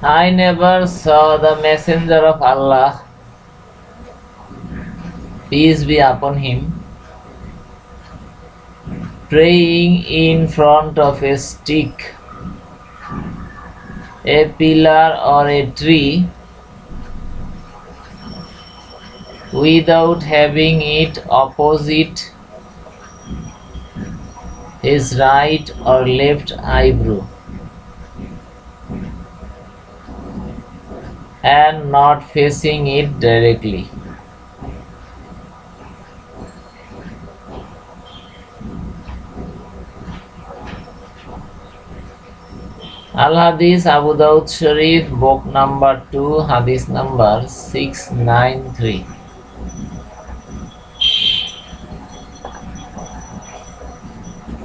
I never saw the messenger of Allah, peace be upon him, praying in front of a stick, a pillar, or a tree without having it opposite his right or left eyebrow, and not facing it directly. Al Hadith Abu Dawud Sharif, book number 2, Hadith number 693.